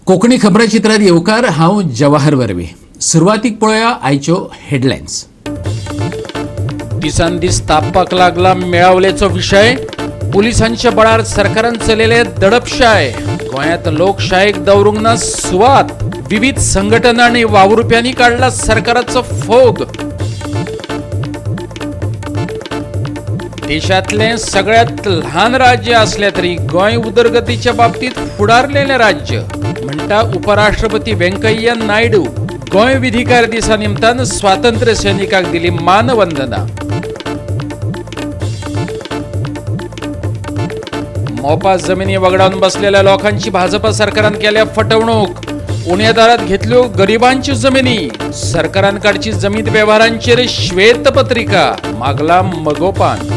कोकणी खबराचित्रात येवकार हांव जवाहर वरवी। सुरवातीक पळोवया आयच्यो हेडलायन्स। दिसान दीस तापपाक लागला मेळावलेचो विशय। पुलिसांच्या बळार सरकारान चलयले दडपशाय। गोंयांत लोकशायेक दवरूंक ना सुवात। विविध संघटना आनी वावुरप्यांनी काढला सरकाराचो फोग। देशातले सगळ्यात ल्हान राज्य असले तरी गोंय उदरगतीच्या बाबतीत फुडारलेले राज्य, म्हणटा उपराष्ट्रपती व्यंकय्या नायडू। गोंय विधिकार दिसा निमतान स्वातंत्र्य सैनिकांक दिली मानवंदना। मोपा जमिनी वगडावन बसलेल्या लोकांची भाजप सरकारान केल्या फटवणूक। उण्या दारात घेतल्यो गरिबांच्यो जमिनी। सरकारान काडची जमीन व्यवहारांचेर श्वेतपत्रिका, मागला मगोपान।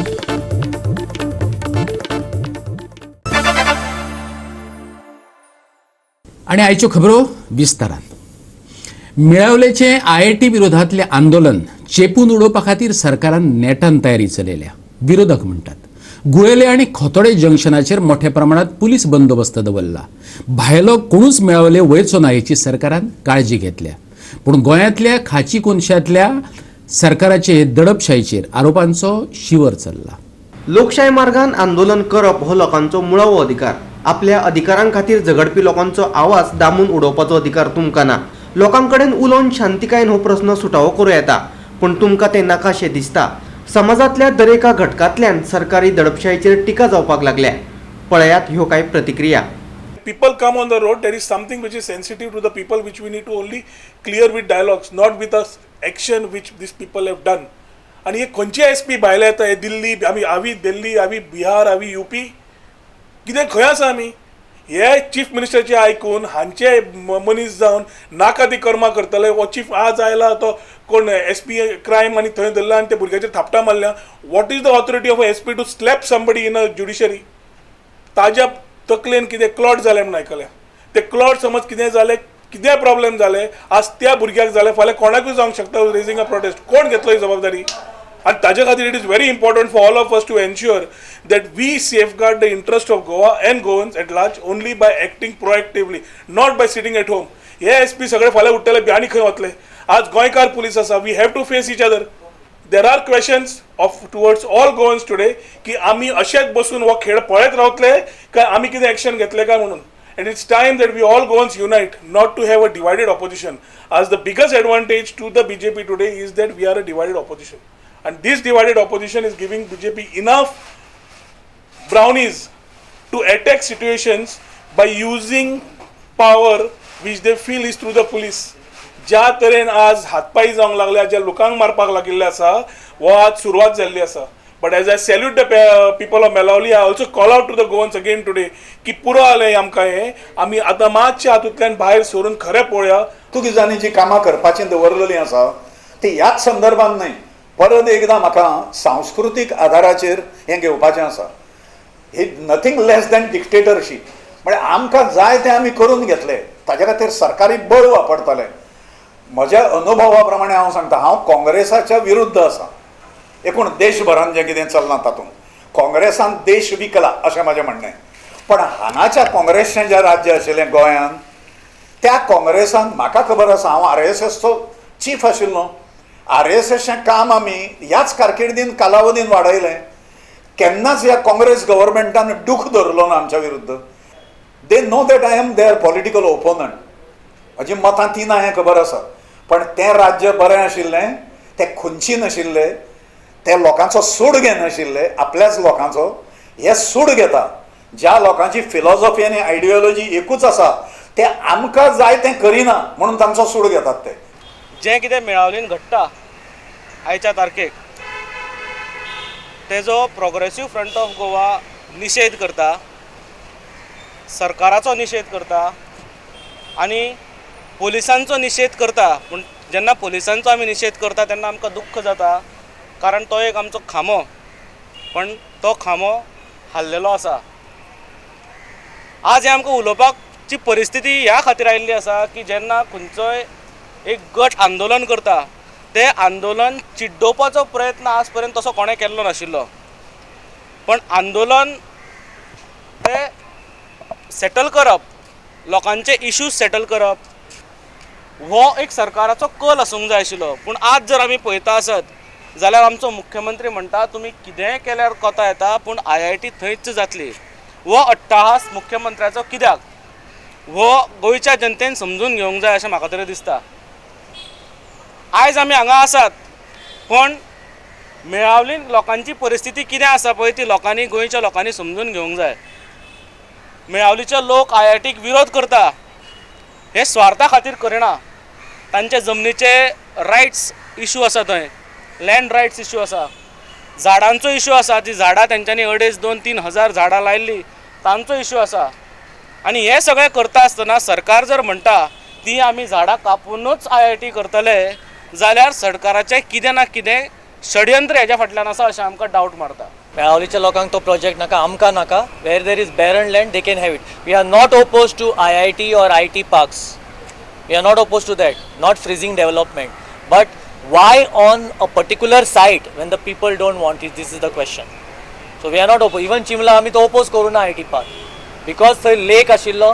आणि आयच्यो खबरो विस्तारान। मेळावलेचे IIT विरोधातले आंदोलन चेपून उडोवपा खातीर सरकारान नेटान तयारी चलयल्या। विरोधक म्हणटात गुळेले आणि खोतोडे जंक्शनाचेर मोठ्या प्रमाणात पुलीस बंदोबस्त दवरला। भायलो कोणूच मेळावले वयचो ना हेची सरकारान काळजी घेतल्या। पूण गोंयांतल्या खाची कोनशांतल्या सरकाराचे दडपशायेचेर आरोपांचो शिवर चल्ला। लोकशाय मार्गान आंदोलन करप हो लोकांचो मुळावो अधिकार। आपल्या अधिकारां खातीर झगडपी लोकांचो आवाज दामून उडोवपाचो अधिकार तुमकां ना। लोकांकडेन उलोवन शांतिकायेन हो प्रश्न सुटावो करूं येता, पूण तुमकां तें नाकाशें दिसता। समाजातल्या दरेका घटकांतल्यान सरकारी दडपशायेचेर टिका जावपाक लागल्या। पळयात ह्यो कांय प्रतिक्रिया। People come on the road, there is something which is sensitive to the people which we need to only clear with dialogues, not with us action which these people have done. आणि हे खंयचे SP भायले येता, हे दिल्ली आमी दिल्ली, आमी बिहार, आमी UP, कितें खंय आसा आमी? हे चीफ मिनिस्टरचे आयकून हांचे मनीस जावन नाका ती कर्मां करतले। हो चीफ आज आयला तो कोण SP क्रायम आनी थंय धरला आनी त्या भुरग्याचेर थापटा मारल्या। What is the authority of SP to slap somebody in a judiciary? ताज्या तकलेन कितें क्लॉट जालें म्हणून आयकलें। ते क्लॉट समज कितें जालें, कितें प्रॉब्लेम जाले, आज त्या भुरग्याक जालें, फाल्यां कोणाकूय जावंक शकता। रेजिंग अ प्रोटेस्ट कोण घेतलो ही जबाबदारी? आणि ताजे खातीर it is very important for all of us to ensure that we safeguard the interest of Goa and Goans at large only by acting proactively, not by sitting at home. हे SP सगळे फाल्यां उठतले बिहानी खंय वतले? आज गोंयकार police आसा, we have to face each other. There are questions of towards all Goans today की आमी अशेंच बसून हो खेळ पळयत रावतले काय आमी कितें एक्शन घेतले काय म्हणून। And it's time that we all Goans unite, not to have a divided opposition. As the biggest advantage to the BJP today is that we are a divided opposition, and this divided opposition is giving BJP enough brownies to attack situations by using power which they feel is through the police. ज्या तरेन आज हातपाई जावंक लागल्या, ज्या लोकांक मारपाक लागिल्ले आसा, वो आज सुरवात जाल्ली आसा। But as I salute the people of Melawli, I also call out to the Goans again today की पुरो आलें आमकां हें, आमी आतां मातशें हातूंतल्यान भायर सरून खरें पळोवया। तुकी जाणी जी कामां करपाची दवरलेली आसा ती ह्याच संदर्भात न्हय, परत एकदां म्हाका सांस्कृतीक आधाराचेर हें घेवपाचें आसा। ही नथिंग लेस दॅन डिक्टेटरशीप। म्हणजे आमकां जाय तें आमी करून घेतले, ताचे खातीर सरकारी बळ वापरतले। म्हज्या अनुभवा प्रमाणे हांव सांगता, हांव काँग्रेसाच्या विरुद्ध आसा। एकूण देशभरान जें कितें चल्लां तातूंत काँग्रेसान देश विकला अशें म्हजें म्हणणें। पण हांगाच्या काँग्रेसचें जें राज्य आशिल्लें गोंयांत, त्या काँग्रेसान म्हाका खबर आसा, हांव RSSचो चीफ आशिल्लो। RSSचें काम आमी ह्याच कारकिर्दीन कालावधीन वाडयलें। केन्नाच ह्या काँग्रेस गव्हर्मेंटान दूख धरलो ना आमच्या विरुद्ध। They know that I am their political opponent. म्हजी मतां ती ना हें खबर आसा, पण तें राज्य बरें आशिल्लें, तें खुंची नाशिल्लें, ते लोकांचो सूड घेनाशिल्ले, आपल्याच लोकांचो। हे सूड घेता ज्या लोकांची फिलॉसॉफी आनी आयडियोलॉजी एकूच आसा, ते आमकां जाय तें करिना म्हणून तांचो सूड घेतात। ते जें कितें मेळावलीन घडटा आयच्या तारखेक, तेजो प्रोग्रेसीव फ्रंट ऑफ गोवा निशेध करता, सरकाराचो निशेध करता आनी पोलिसांचो निशेध करता। पूण जेन्ना पोलिसांचो आमी निशेध करता तेन्ना आमकां दुख्ख जाता, कारण तो एक आमचो खांबो, पण तो खांबो हाल्लेलो आसा। आज हे आमकां उलोवपाची परिस्थिती ह्या खातीर आयिल्ली आसा की जेन्ना खंयचोय एक गट आंदोलन करता, ते आंदोलन चिड्डोवपाचो प्रयत्न आज पर्यंत तसो कोणें केल्लो नाशिल्लो। पण आंदोलन ते सेटल करप लोकांचे इश्यूज सेटल करप हो एक सरकाराचो कल आसूंक जाय आशिल्लो. पूण आज जर आमी पळयता आसत जाल्यार आमचो मुख्यमंत्री म्हणटा तुमी कितेंय केल्यार कोता येता पूण IIT थंयच जातली. हो अट्टहास मुख्यमंत्र्याचो कित्याक हो गोंयच्या जनतेन समजून घेवंक जाय अशें म्हाका तरी दिसता. आयज आमी हांगा आसात पण मेळावली लोकांची परिस्थिती कितें आसा पळय ती लोकांनी गोंयच्या लोकांनी समजून घेवंक जाय. मेळावलीचे लोक IITक विरोध करता हे स्वार्था खातीर करिना. तांचे जमनीचे रायट्स इश्यू आसा, थंय लँड रायट्स इश्यू आसा, झाडांचो इश्यू आसा. ती झाडां तेंच्यांनी 2,500-3,000 हजार झाडां लायिल्ली तांचो इश्यू आसा. आनी हे सगळें करता आसतना सरकार जर म्हणटा ती आमी झाडां कापूनच IIT करतले जाल्यार सरकाराचें कितें ना कितें षडयंत्र हेच्या फाटल्यान आसा अशें आमकां डावट मारता. मेळावलीच्या लोकांक तो प्रोजेक्ट नाका, आमकां नाका. Where there is barren land they can have it. We are not oppose to IIT or IT parks. We are not opposed to that, not freezing development. But why on a particular site when the people don't want it? This is the question. So we are not opposed. Even Chimla आमी तो oppose करू ना IT park. Because थंय लेक आशिल्लो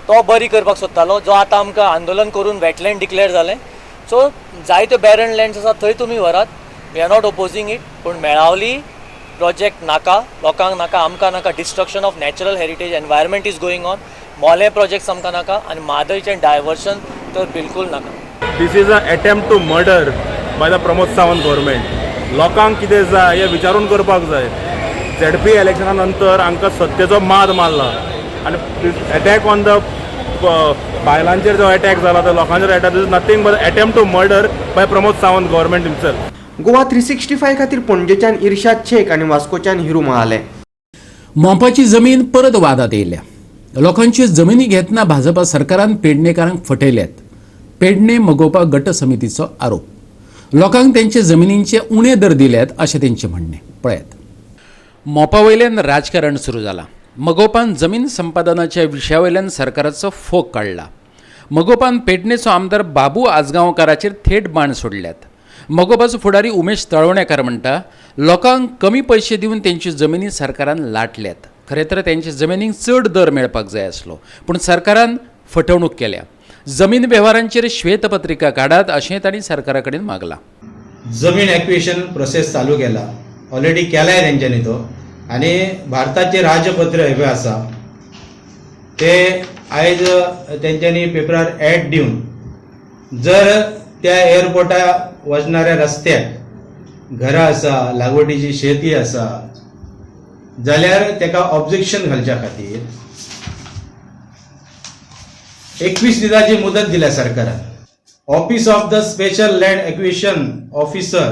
तो बरी करपाक सोदतालो जो आतां आमकां आंदोलन करून वेटलँड डिक्लेअर जालें. सो जायत्यो बॅरन लँड्स आसा थंय तुमी व्हरात. We are not opposing it. पूण मेळावली प्रोजेक्ट नाका, लोकांक नाका, आमकां नाका. Destruction of natural heritage environment is going on. मोले प्रोजेक्ट्स आमकां नाका आनी म्हादयचें डायवर्शन तर बिलकूल नाका. This is an attempt to murder by the Pramod Sawant government. लोकांक कितें जाय हें विचारून करपाक जाय. ZP इलेक्शना नंतर हांकां सत्तेचो माद मारला आनी अटॅक ऑन द बायलांचेर जो अटॅक जाला तो लोकांचेर attack is nothing but attempt to murder by Pramod Sawant government himself. Goa 365 खातीर पणजेच्यान इर्शाद शेख आनी वास्कोच्यान हिरू महाले. मोंपाची जमीन परत वादात येयल्या. लोकांची जमिनी घेतना भाजपा सरकारान पेडणेकारांक फटयल्यात. पेडणे मगोपा गट समितीचो आरोप. लोकांक तेंचे जमिनींचे उणे दर दिल्यात अशें तेंचें म्हणणें. पळयात. मोपावयल्यान राजकारण सुरू जालां. मगोपान जमीन संपादनाच्या विशयावयल्यान सरकाराचो फोग काडला. मगोपान पेडणेचो आमदार बाबू आजगांवकाराचेर थेट बाण सोडल्यात. मगोपाचो फुडारी उमेश तळवणेकार म्हणटा लोकांक कमी पयशे दिवन तेंच्यो जमिनी सरकारान लाटल्यात. खरें तर तेंच्या जमिनीक चड दर मेळपाक जाय आसलो पूण सरकारान फटवणूक केल्या. जमीन वेव्हारांचेर श्वेतपत्रिका काडात अशें तांणी सरकारा कडेन मागलां. जमीन एक्विशन प्रोसेस चालू केला, ऑलरेडी केलाय तेंच्यांनी तो. आनी भारताचे राजपत्र हे आसा ते आयज तेंच्यांनी पेपरार एड दिवन जर त्या एअरपोर्टा वचणाऱ्या रस्त्याक घरां आसा, लागवडीची शेती आसा जाल्यार तेका ऑब्जेक्शन घालच्या खातीर 21 दिसांची मुदत दिल्या सरकारान. Office of the special land acquisition officer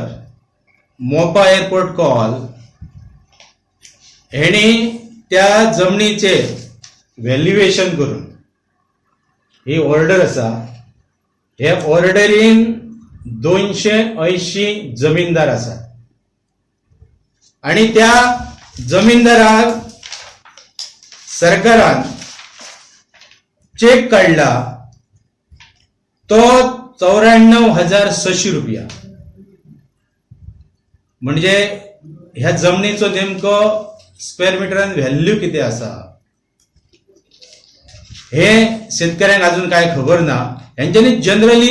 मोपा एअरपोर्ट कॉल हेणी त्या जमनीचे व्हॅल्युएशन करून ही ऑर्डर आसा. हे ऑर्डरीन 280 जमीनदार आसा आणि त्या जमीनदाराक सरकारान चेक काढला तो 94,600 रुपया. म्हणजे ह्या जमनीचो नेमको स्क्वेअर मिटरान व्हॅल्यू किती आसा हे शेतकऱ्यांक अजून काय खबर ना. हेंच्यांनी जनरली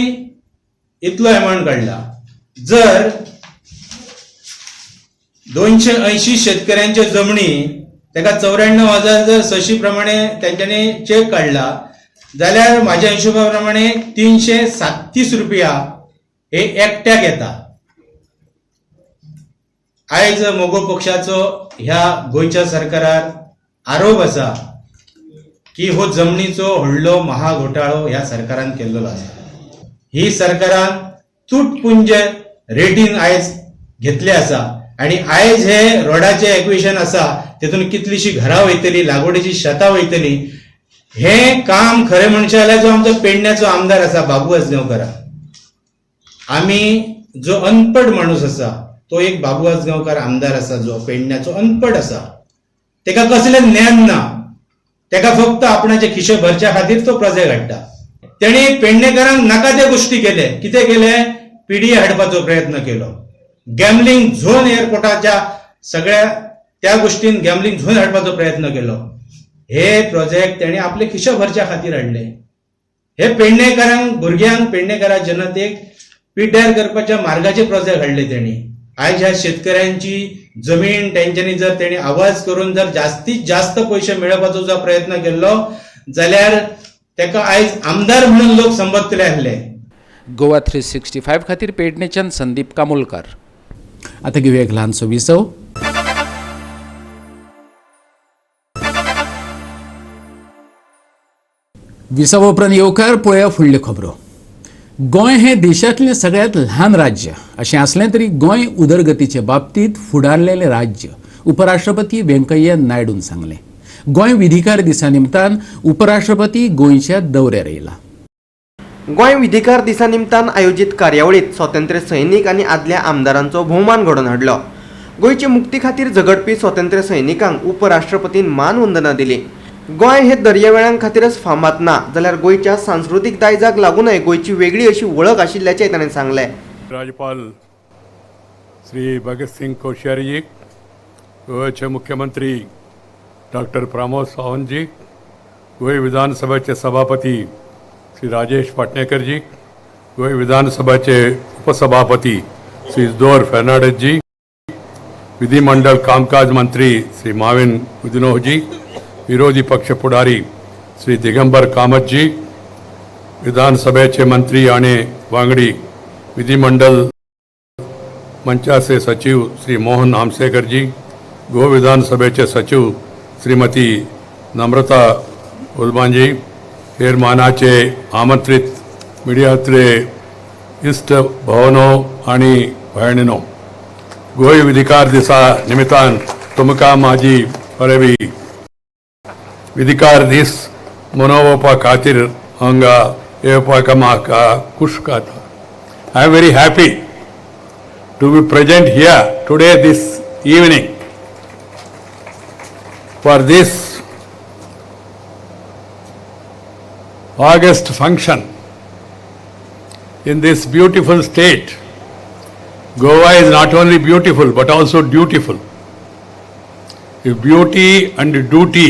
इतलो अमाउंट काढला. जर 280 शेतकऱ्यांच्या जमनी तेका 94,600 प्रमाणे तेंच्यांनी चेक काढला जाल्यार माझ्या हिशोबा प्रमाणे 337 रुपया हे एकट्याक येता. आयज मोगो पक्षाचो ह्या गोंयच्या सरकारार आरोप आसा की हो जमनीचो व्हडलो महाघोटाळो ह्या सरकारान केल्लो आसा. ही सरकारान तुटपुंज रेटीन आयज घेतले आसा आणि आयज हे रोडाचे एक्विशन आसा तेतून कितलीशी घरां वयतली, लागवडीची शेतां वयतली. हे काम खरें म्हणचे जाल्यार जो आमचो पेडण्याचो आमदार आसा बाबू आजगांवकार, आमी जो अनपड माणूस आसा तो एक बाबू आजगांवकार आमदार आसा जो पेडण्याचो अनपड आसा, तेका कसलें ज्ञान ना, तेका फक्त आपणाचे खिशे भरच्या खातीर तो प्रोजेक्ट हाडटा. तेणी पेडणेकारांक नाका ते गोष्टी केले. कितें केले? PDA हाडपाचो प्रयत्न केलो. गॅमलिंग झोन एअरपोर्टाच्या सगळ्या त्या गोष्टीन गॅमलिंग झोन हाडपाचो प्रयत्न केलो. हे प्रोजेक्ट तेणे आपले खिशो भरच्या खातीर हाडले. हे पेडणेकारांक भुरग्यांक पेडणेकारा जनतेक पिड्ड्यार करपाच्या मार्गाचे प्रोजेक्ट हाडले तेणी. आयज ह्या शेतकऱ्यांची जमीन तेंच्यांनी जर तेणी आवाज करून जर जास्तीत जास्त पयशे मेळोवपाचो जर प्रयत्न केल्लो जाल्यार तेका आयज आमदार म्हणून लोक संबोधतले आसले. गोवा 365 खातीर पेडणेच्यान संदीप कामोलकार. आता घेऊया एक ल्हानसो विसव. विसव उपरांत येवकार पळया फुडल्यो खबरो. गोंय हे देशांतलें सगळ्यांत ल्हान राज्य अशें आसलें तरी गोंय उदरगतीचे बाबतींत फुडारलेलें राज्य उपराष्ट्रपती व्यंकय्या नायडून सांगलें. गोंय विधिकार दिसा निमतान उपराष्ट्रपती गोंयच्या दौऱ्यार येयला. गोंय विधिकार दिसा निमतान आयोजीत कार्यावळीत स्वातंत्र्य सैनीक आनी आदल्या आमदारांचो भोवमान घडोवन हाडलो. गोंयचे मुक्ती खातीर झगडपी स्वातंत्र्य सैनिकांक उपराष्ट्रपतीन मानवंदना दिली. गोंय हे दर्यावेळां खातीरच फामाद ना जाल्यार गोंयच्या सांस्कृतीक दायजाक लागूनय गोंयची वेगळी अशी वळख आशिल्ल्याचें ताणें सांगलें. राज्यपाल श्री भगत सिंह कोश्यारी जी, गोव्याचे मुख्यमंत्री डॉक्टर प्रमोद सावंत जी, गोवा विधानसभेचे सभापती श्री राजेश पाटणेकर जी, गोवा विधानसभेचे उपसभापती श्री इस्दोर फर्नांडीस जी, विधिमंडल कामकाज मंत्री श्री माविन गुदिन्हो जी, विरोधी पक्ष पुढारी श्री दिगंबर कामत जी, विधानसभेचे मंत्री आणि वांगडी विधिमंडल मंचाचे सचिव श्री मोहन आमसेकर जी, गोवा विधानसभेचे सचिव श्रीमती नम्रता उल्मांजी, हेर मानाचे आमंत्रित मिडियातले इश्ट भवनो आणि भयणीनो, गोंय विधिकार दिसा निमित्तान तुमकां म्हाजी परबी. विधिकार दीस मनोवपा खातीर हांगा येवपाक म्हाका खूश जाता. I am very happy to be present here today this evening for this August function in this beautiful state. Goa is not only beautiful but also dutiful. If beauty and duty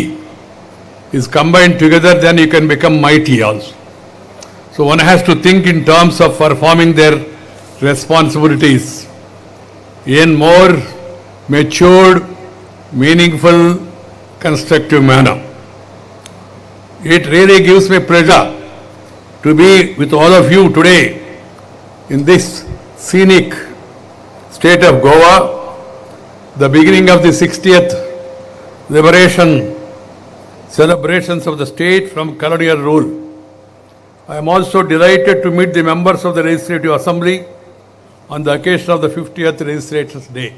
is combined together, then you can become mighty also. So one has to think in terms of performing their responsibilities in more matured, meaningful, constructive manner. It really gives me pleasure to be with all of you today in this scenic state of Goa, the beginning of the 60th liberation celebrations of the state from colonial rule. I am also delighted to meet the members of the Legislative Assembly on the occasion of the 50th Legislators' Day.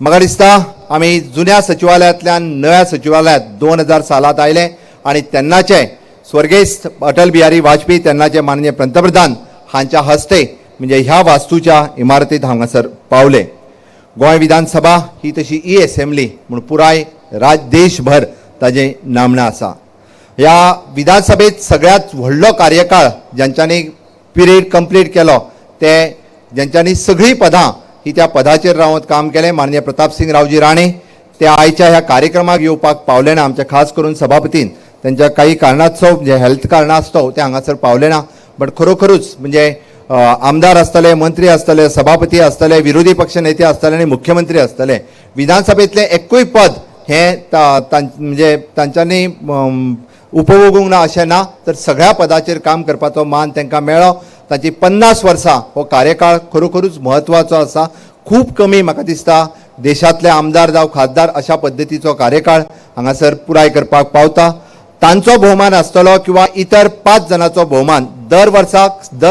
म्हाका दिसता आमी जुन्या सचिवालयातल्यान नव्या सचिवालयात 2000 सालात आयले आणि तेन्नाचे स्वर्गेस्त अटल बिहारी वाजपेयी तेन्नाचे माननीय पंतप्रधान हांच्या हस्ते म्हणजे ह्या वास्तूच्या इमारतीत हांगासर पावले. गोंय विधानसभा ही तशी असेंब्ली म्हणून पुराय देशभर ताजें नामणें आसा. ह्या विधानसभेत सगळ्यात व्हडलो कार्यकाळ ज्यांच्यांनी पिरियड कंप्लीट केलो ते ज्यांच्यांनी सगळीं पदां ही त्या पदाचेर रावत काम केलें माननीय प्रतापसिंग रावजी राणे ते आयच्या ह्या कार्यक्रमाक येवपाक पावले ना. आमच्या खास करून सभापतीन त्यांच्या काही कारणास्तव म्हणजे हेल्थ कारणास्तव ते हांगासर पावले ना. बट खरोखरूच म्हणजे आमदार आसतले, मंत्री आसतले, सभापती आसतले, विरोधी पक्ष नेते आसतले आणि मुख्यमंत्री आसतले, विधानसभेतले एकूय पद हे म्हणजे तांच्यांनी उपभोगूंक ना अशें ना, तर सगळ्या पदाचेर काम करपाचो मान तांकां मेळ्ळो. ताची 50 वर्सां हो कार्यकाळ खरोखरूच म्हत्वाचो आसा. खूब कमी म्हाका दिसता देशांतले आमदार जावं खासदार अशा पद्दतीचो कार्यकाळ हांगासर पुराय करपाक पावता. तांचो भोवमान आसतलो किंवा इतर 5 जाणांचो भोवमान दर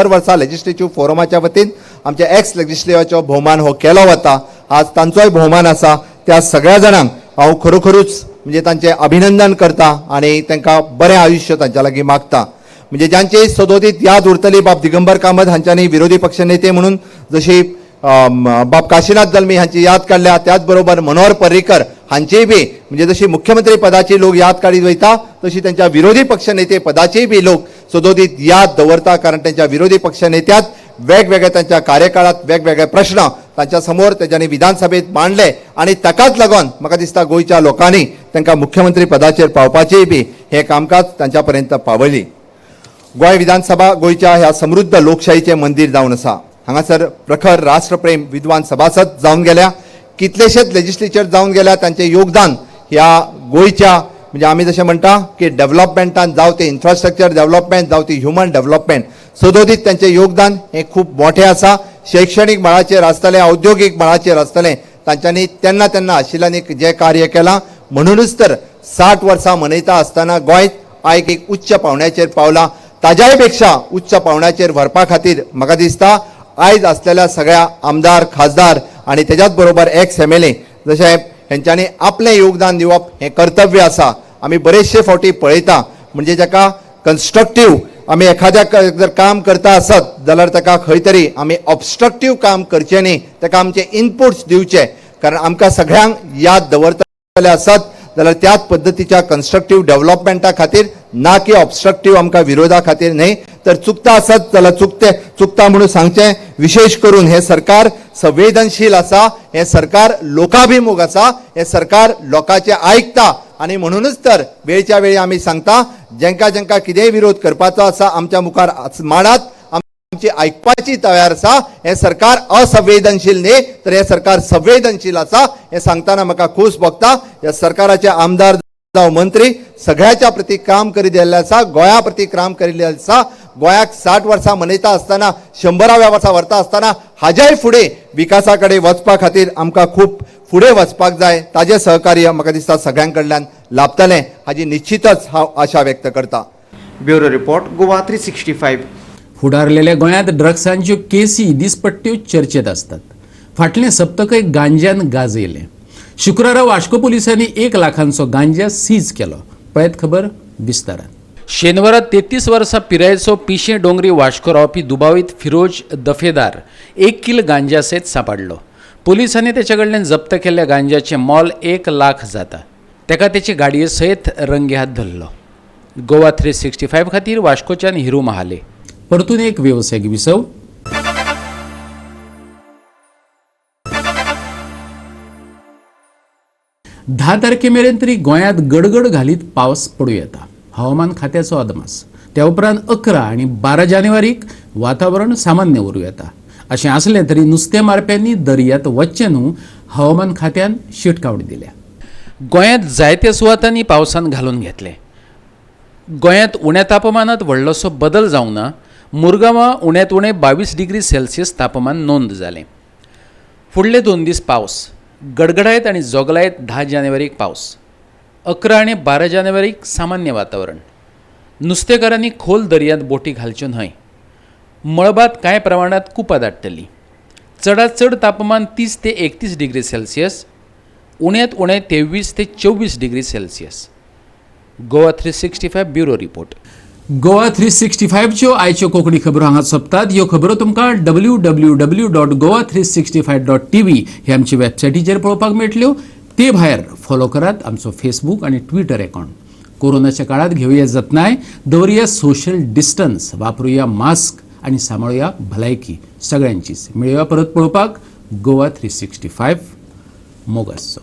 वर्सा लेजिस्लेटिव्ह फोरमाच्या वतीन आमच्या एक्स लेजिस्लेटिव्हाचो भोवमान हो केलो वता. आज तांचोय भोवमान आसा. त्या सगळ्या जाणांक हांव खरोखरूच म्हणजे तांचें अभिनंदन करता आणि तांकां बरें आयुश्य तांच्या लागीं मागता. म्हणजे ज्यांची सदोदीत याद उरतली बाब दिगंबर कामत हांच्यांनी विरोधी पक्ष नेते म्हणून जशी बाब काशीनाथ दलमी हांची याद काडल्या, त्याच बरोबर मनोहर पर्रीकर हांचीय बी म्हणजे जशी मुख्यमंत्री पदाची लोक याद काडीत वयता तशी त्यांच्या विरोधी पक्ष नेते पदाचीय बी लोक सदोदीत याद दवरता. कारण त्यांच्या विरोधी पक्ष नेत्यात वेगवेगळे त्यांच्या कार्यकाळात वेगवेगळे प्रश्न तांच्या समोर तेंच्यांनी विधानसभेत मांडले आणि ताकाच लागून म्हाका दिसता गोंयच्या लोकांनी तांकां मुख्यमंत्री पदाचेर पावपाचेय बी हे कामकाज तांच्या पर्यंत पावयली. गोंय विधानसभा गोंयच्या ह्या समृद्ध लोकशाहीचें मंदिर जावन आसा. हांगासर प्रखर राष्ट्रप्रेम विद्वान सभासद जावन गेल्या, कितलेशेच लेजिस्लेचर जावन गेल्या. तांचें योगदान ह्या गोंयच्या म्हणजे आमी जशें म्हणटा की डेव्हलपमेंटान जावं ते इन्फ्रास्ट्रक्चर डेव्हलपमेंट जावं ती ह्युमन डेव्हलपमेंट सदोदीत तांचें योगदान हें खूब मोठें आसा. शैक्षणीक मळाचेर आसतलें, औद्योगीक मळाचेर आसतलें, तांच्यांनी तेन्ना तेन्ना आशिल्ल्यान जें कार्य केलां म्हणूनच तर 60 वर्सां मनयता आसतना गोंय आयज एक उच्च पावंड्याचेर पावलां. ताज्याय पेक्षा उच्च पावंड्याचेर व्हरपा खातीर म्हाका दिसता आयज आसलेल्या सगळ्या आमदार खासदार आनी तेज्याच बरोबर एक्स MLA जशें हेंच्यांनी आपलें योगदान दिवप हें कर्तव्य आसा. आमी बरेचशे फावटी पळयता म्हणजे जाका कन्स्ट्रक्टीव आमी एखाद्या जर काम करता आसत जाल्यार ताका खंय तरी आमी ऑब्स्ट्रक्टीव काम करचें न्ही, ताका आमचे इनपुट्स दिवचे. कारण आमकां सगळ्यांक याद दवरतले आसत जाल्यार त्याच पद्दतीच्या कन्स्ट्रक्टीव डेव्हलपमेंटा खातीर ना की ऑब्स्ट्रक्टीव आमकां विरोधा खातीर न्ही. तर चुकता आसत जाल्यार चुकता म्हणून सांगचें. विशेश करून हे सरकार संवेदनशील आसा, हे सरकार लोकाभिमुख आसा, हे सरकार लोकांचें आयकता आनी म्हणूनच तर वेळच्या वेळी आमी सांगता जेंका जेंका कितेंय विरोध करपाचो आसा आमच्या मुखार मांडात, आमची आयकपाची तयार आसा. हे सरकार असंवेदनशील न्ही तर हे सरकार संवेदनशील आसा. हे सांगताना म्हाका खूश भोगता. ह्या सरकाराचे आमदार जावं मंत्री सगळ्याच्या प्रती काम करीत आयिल्ले आसा, गोंया प्रती काम करिल्ले आसा. गोंयाक 60 वर्सां मनयता आसतना 100व्या वर्सा व्हरता आसतना हाज्याय फुडें विकासा कडेन वचपा खातीर आमकां खूब फुडें वचपाक जाय. ताजें सहकार्य म्हाका दिसता सगळ्यां कडल्यान लाभतलें हाजी निश्चितच हांव आशा व्यक्त करता. Bureau report Goa 365. फुडारलेल्या गोंयांत ड्रग्सांच्यो केसी दिसपट्ट्यो चर्चेत असतात. फाटलें सप्तकय गांज्यान गाजयलें. शुक्रारा वास्को पुलिसांनी 1 लाखांचो गांजा सीज केलो. पळयत खबर विस्तारान. शेनवारा 33 वर्सां पिरायेचो पिशें डोंगरी वास्को रावपी दुबावीत फिरोज दफेदार 1 किल गांजा सयत सांपडलो. पुलिसांनी तेचे कडल्यान जप्त केल्ल्या गांजाचें मोल 1 लाख जाता. तेका तेचे गाडये सयत रंगे हात धरलो. गोवा 365 खातीर वास्कोच्यान हिरू महाले. परतून एक वेवसायीक विसव. धा तारखे मेरेन तरी गोंयांत गडगड घालीत पावस पडूं येता. हवामान खात्याचो अदमास. त्या उपरांत 11 आनी 12 जानेवारीक वातावरण सामान्य उरूं येता. अशें आसलें तरी नुस्तें मारप्यांनी दर्यांत वच्चें न्हू हवामान खात्यान शिटकावणी दिल्या. गोंयांत जायत्या सुवातांनी पावसान घालून घेतले. गोंयांत उण्या तापमानात व्हडलोसो बदल जावंक ना. मुरगांवां उण्यांत उणें 22 डिग्री सेल्सियस तापमान नोंद जालें. फुडले 2 दीस पावस. गडगडायत आनी जोगलायत 10 जानेवारीक पावस. 11 आनी 12 जानेवारीक सामान्य वातावरण. नुस्तेकारांनी खोल दर्यांत बोटी घालच्यो न्हय. मळबात कांय प्रमाणात कुपां दाटतली. चडांत चड तापमान 30 ते 31 डिग्री सेल्सियस. उण्यांत उणें 23 ते 24 degree Celsius. Goa 365 bureau report. Goa 365च्यो आयच्यो कोंकणी खबरो हांगा सोंपतात. ह्यो खबरो तुमकां www.goa365.tv हे आमचे वेबसायटीचेर पळोवपाक मेळटल्यो. ते भायर फॉलो करात आमचो फेसबूक आनी ट्विटर अकाउंट. कोरोनाच्या काळात घेवया जतनाय, दवरया सोशल डिस्टन्स, वापरुया मास्क आनी सांबाळुया भलायकी सगळ्यांचीच. मेळुया परत पळोवपाक गोवा 365. मोग आसचो.